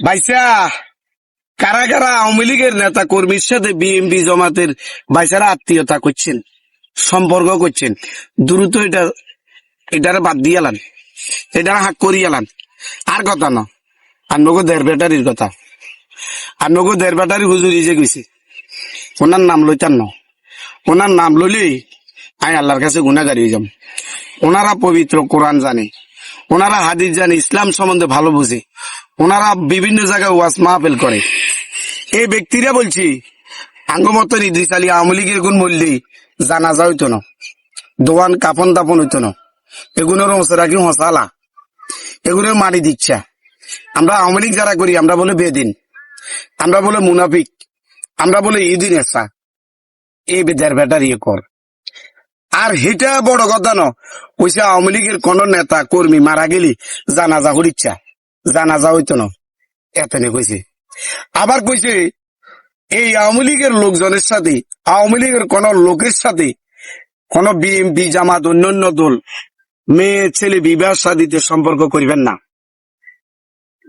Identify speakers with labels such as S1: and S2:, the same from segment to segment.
S1: বাইসা কারা কারা আওয়ামী লীগের নেতা কর্মীর সাথে বিএনপি জমাতের বাইসারা আত্মীয়তা করছেন, সম্পর্ক করছেন, দ্রুত এটার বাদ দিয়ে এলান, এটার হাক করিয়ে এলান। আর কথা না, আর নগো দেড় ব্যাটারির কথা, আর নগো দেড় ব্যাটারি হুজুরি যে গেছে, ওনার নাম লইতার না, ওনার নাম লইলেই আমি আল্লাহর কাছে গুনাহগার হয়ে যাব। ওনারা পবিত্র কোরআন জানে, ওনারা হাদিস জানে, ইসলাম সম্বন্ধে ভালো বুঝে, ওনারা বিভিন্ন জায়গায় ওয়াজ মাহফিল করে। এই ব্যক্তিরা বলছি আঙ্গমতন ইদ্রিস আলী আওয়ামী লীগের গুণ মরলেই জানাজা হইতো না, দোয়ান কাপন দাপন হইতো না, এগুলোর হসরা কি হসালা, এগুলোর মারি দিচ্ছা। আমরা আওয়ামী লীগ যারা করি আমরা বলে বেদিন, আমরা বলে মুনাফিক, আমরা বলে ইদিন এসা, এই বেদার ব্যাটারি কর। আর হেটা বড় কথা ন, কইছে আওয়ামী লীগের কোন নেতা কর্মী মারা গেলি জানাজা হরিচ্ছা, জানাজা হইতো না, এতনে কইছে। আবার কইছে এই আওয়ামী লীগের লোকজনের সাথে, আওয়ামী লীগের কোন লোকের সাথে কোন বিএনপি জামাত অন্যান্য দল মেয়ে ছেলে বিবাহ শাদীতে সম্পর্ক করবেন না,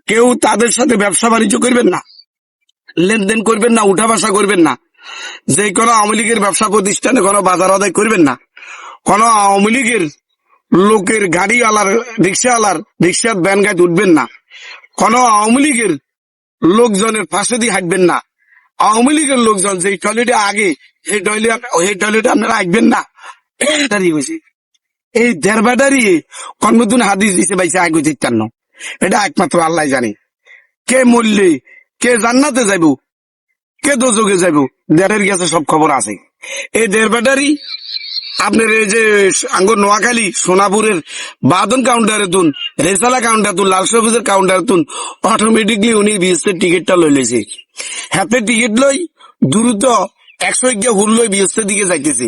S1: কেউ তাদের সাথে ব্যবসা বাণিজ্য করবেন না, লেনদেন করবেন না, উঠা বসা করবেন না, যে কোনো আওয়ামী লীগের ব্যবসা প্রতিষ্ঠানে কোনো বাজার আদায় করবেন না, কোন আওয়ামী লীগের লোকের গাড়িওয়ালার রিক্সাওয়ালার রিক্সার ভ্যান গাড়ি উঠবেন না, কোন আওয়ামী লীগের লোকজনের পাশে দিয়ে হাঁটবেন না, আওয়ামী লীগের লোকজন যে টয়লেটে আগে সেই টয়লেটে আপনারা আসবেন না। এই দেড় ব্যাটারি কনমতুন হাদিস দিছে বাইসে আগে চিত্তান্ন, এটা একমাত্র আল্লাহ জানে। কে মরলে কে জান্নাতে যাইব, কে দোজকে যাইব, দেড়ের কাছে সব খবর আছে। এই দেড় ব্যাটারি আপনার এই যে আঙ্গুর নোয়াখালী সোনাপুরের বাদন কাউন্টারে তুন, রেসালা কাউন্টার তুন, লাল সবুজের কাউন্টার তুন, অটোমেটিকলি উনি বিএসের টিকিটটা লই লেছে। হাতে টিকিট লই দ্রুত 100 গিয়ে হুল লই বিএসের দিকে যাইতেছে।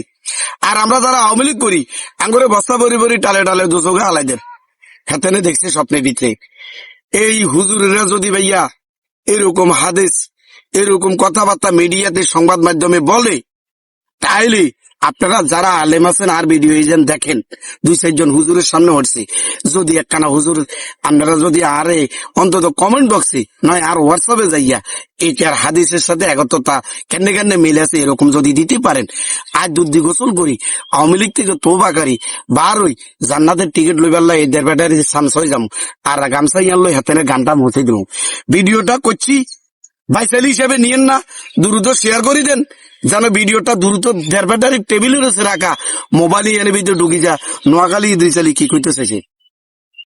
S1: আর আমরা যারা আওয়ামী লীগ করি আঙ্গুরে বস্তা ভরি ভরি টালে টালে দোচকে হালাই দেন, হাতে দেখছে স্বপ্নের ভিতরে। এই হুজুরেরা যদি ভাইয়া এরকম হাদিস এরকম কথাবার্তা মিডিয়াতে সংবাদ মাধ্যমে বলে, তাইলে আপনারা যারা আলেম আছেন আর ভিডিও এজেন্ট দেখেন, 2-4 জন হুজুরের সামনে উঠছে, যদি একখানা হুজুর আপনারা যদি আরে অন্তত কমেন্ট বক্সে নয় আর হোয়াটসঅ্যাপে যাইয়া এটার হাদিসের সাথে একত্রতা কেন কেন মিলে আছে এরকম যদি দিতে পারেন, আজ দুধ গোসল করি আওয়ামী লীগ থেকে তোবা করি বার হই জান্নাতের টিকিট লইবার লাই দেড় ব্যাটারি চান্স হয়ে যাম, আর গামছা ইয়ান লই হাতে গানটা মুছে দিব। ভিডিওটা করছি ভাইসালি হিসেবে নিয়েন না, দ্রুত শেয়ার করে দেন যেন ভিডিওটা দ্রুত দেড় ব্যাটারি টেবিলের রাখা মোবাইলে এনে ভিতরে ঢুকি যা। নোয়াখালী ইদ্রিস আলী কি কইতেছে সে।